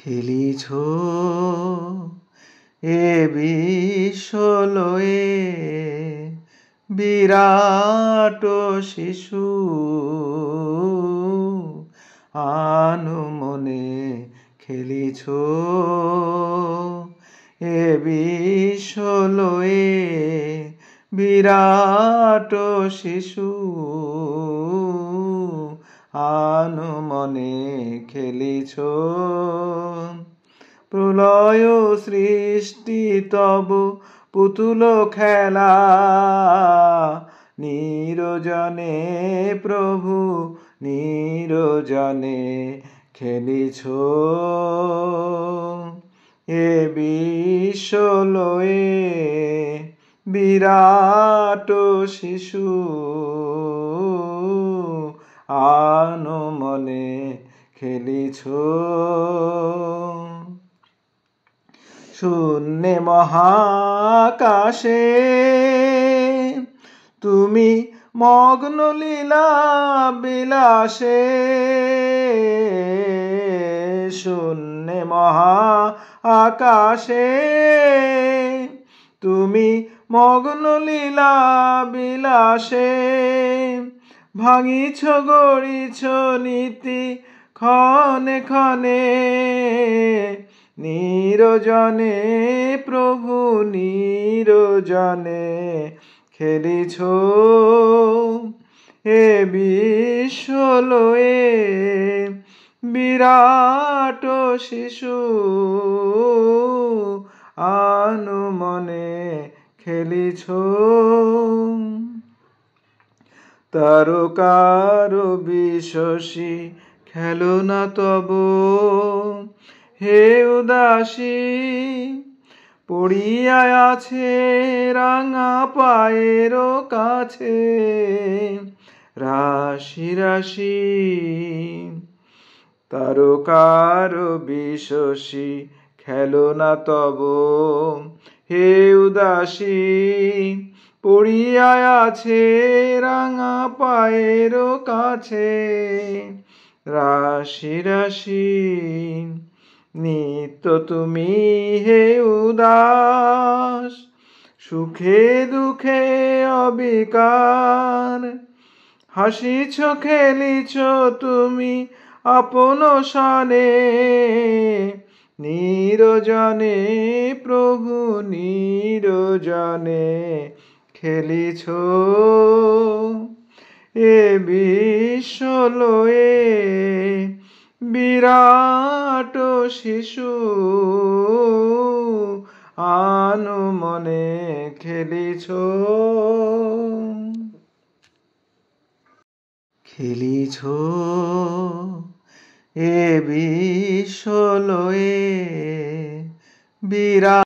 খেলিছ এ বিশ্বলয়ে বিরাট শিশু আনমনে খেলিছ এ বিশ্বলয়ে বিরাট শিশু আনমনে খেলিছ প্রলয় সৃষ্টি তব পুতুল খেলা নিরজনে প্রভু নিরজনে খেলিছ এ বিশ্বলয়ে বিরাট শিশু আনমনে খেলিছ শূন্যে মহাকাশে তুমি মগ্ন লীলা বিলাসে শূন্যে মহাকাশে তুমি মগ্ন লীলা বিলাসে ভাঙিছ গড়িছ নীতি ক্ষণে ক্ষণে নিরজনে প্রভু নিরজনে খেলিছ এ বিশ্বলয়ে বিরাট শিশু আনমনে খেলিছ তারকার বিশ্বসী খেলো না তব হে উদাসী পড়িয়া আছে রাঙা পায়ের কাছে রাশি রাশি তারকার বিশ্বসী খেলো না তব হে উদাসী পড়িয়া আছে রাঙা পায়ের কাছে রাশি রাশি নিত্য তুমি হে উদাস সুখে দুঃখে অবিকার হাসিছ খেলিছ তুমি আপন সনে নিরজনে প্রভু নিরজনে খেলিছ এ বিশ্বলয়ে বিরাট শিশু আনমনে খেলিছ খেলিছ এ বিশ্বলয়ে বিরাট